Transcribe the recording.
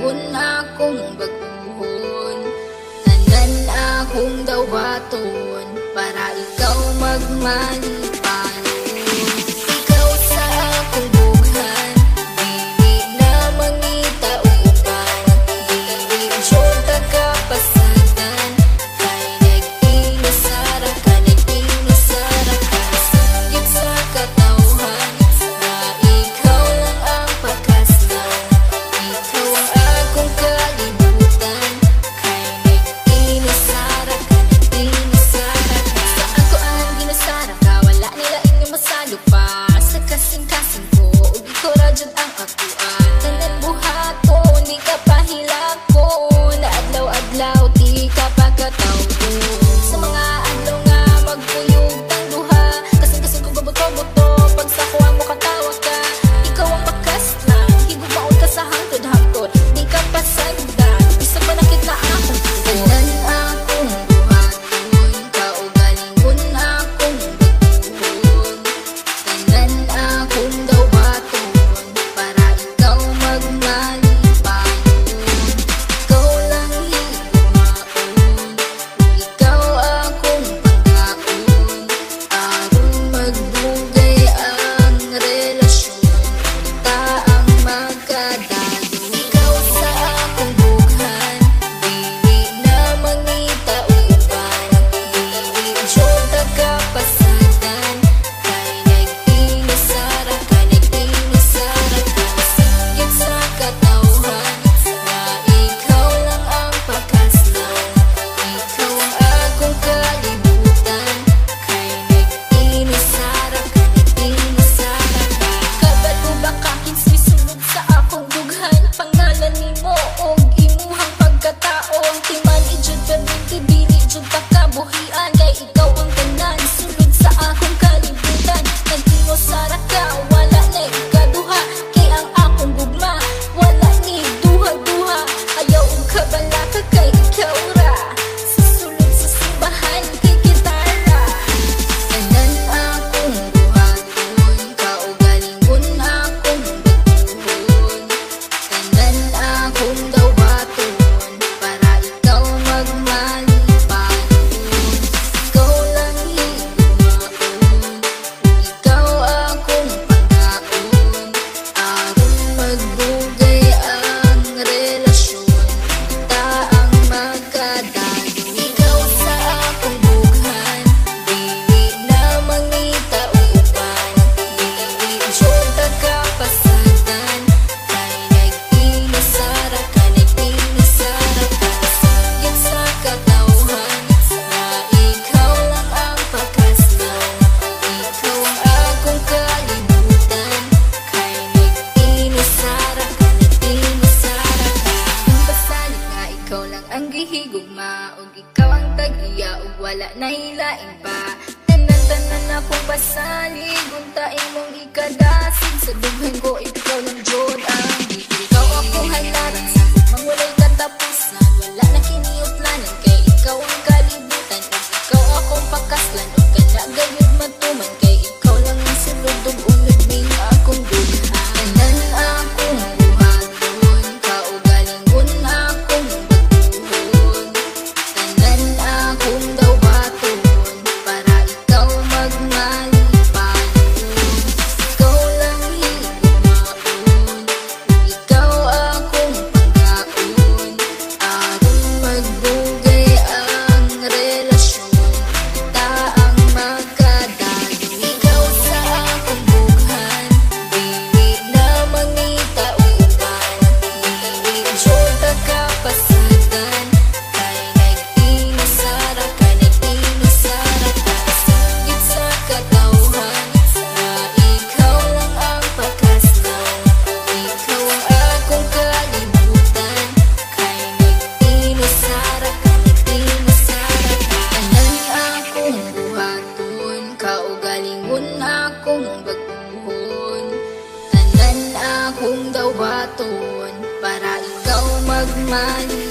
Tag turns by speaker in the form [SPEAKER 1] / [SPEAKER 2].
[SPEAKER 1] kagalingon akong baguhon. Tanan akong daw baton para ikaw magmalipanon. Ikaw sa akong bughan, dili na mangita o uban. Dili sure kapasagan, kay nag-inusara ka, nag-inusara ka. Sanggit sa katawhan na ikaw lang ang pakaslan. Ikaw ang akong kalibutan, kay nag-inusara ka, nag-inusara ka. Sa ako ang ginusara ka, wala nila inyong masalo pa. Sa kasing-kasing ko, ug ikaw ra jud ang akuan. Tanan buhat ko, di ka pahilako. Na adlaw-adlaw, di ka pagkataw ko. Sa mga adlaw nga magpuyog tang duha, kasing-kasing ko babuto-buto. Pag sa kuha mo katawa ka, ikaw ang bakas lang. Higug maon ka sa hangtod-hangtod, di ka pasagdan. Isa pa nakit na akong tanan akong buhaton, kaugalingon akong baguhon. Tanan akong daw baton para ikaw magmalipanon. Ikaw lang higumaon, ikaw akong pagkaon. Aron magdugay ang relasyon, kita ang magkadalo. Ikaw sa akong bughan, dili na mangita o uban. Dili sure kapasagan, kay nag-inusara ka, nag-inusara ka. Sanggit sa katawhan na ikaw lang ang pakaslan. Ikaw ang akong kalibutan, kay nag-inusara ka, nag-inusara ka. Kaba't mo ba kakinswi sunod sa akong bughan? Pangalan nimo og imuhang pagkatao. Ang timan ijud perminti, dili jud pagkabuhian. Kay ikaw ang tanan, sunod sa akong kalibutan. Nag-inusara ka, wala na ikaduha. Kay ang akong gugma, wala ni duha-duha. Ayaw og kabala ka, kay ikaw ra. Susulod sa simbahan, kay gitara. Tanan akong buhaton, kaugalingon akong baguhon. Tanan akong daw baton para ikaw magmalipanon. Ikaw lang higumaon, ikaw akong pagkaon. Aron magdugay ang relasyon, kita ang magkadalo. Ikaw sa akong bughan, dili na mangita o uban. Dili sure kapasagan, kay nag-inusara ka, nag-inusara ka. Sanggit sa katawhan na ikaw lang ang pakaslan. Ikaw ang akong kalibutan, kay nag-inusara ka, nag-inusara ka. Kung basalig nga ikaw lang ang gihigugma, ug ikaw ang tag-iya, ug wala na hilain pa. Tanan-tanan akong basalig, unta imong ikadasig. Sa dughan ko ikaw lang jud ang ikaw akong halaran. Sa gugmang walay katapusan, wala na kiniutlanan. Kay ikaw ang kalibutan, ug ikaw akong pakaslan. Ug kana gayud matuman, kay ikaw lang ang sulod ug unod ning akong dughan. Tanan akong buhaton, kaugalingon akong baguhon. Tanan akong daw baton para ikaw magmalipanon. Ikaw lang higumaon, ikaw akong pagkaon. Aron magdugay ang relasyon, kita ang magkadalo. Ikaw sa akong bughan, dili na mangita o uban. Dili sure kapasagan, kay nag-inusara ka, nag-inusara ka. Sanggit sa katawhan na ikaw lang ang pakaslan. Ikaw ang akong kalibutan, kay nag-inusara ka, nag-inusara ka. Tanan akong buhaton, kaugalingon akong baguhon. Tanan akong daw baton para ikaw magmalipanon.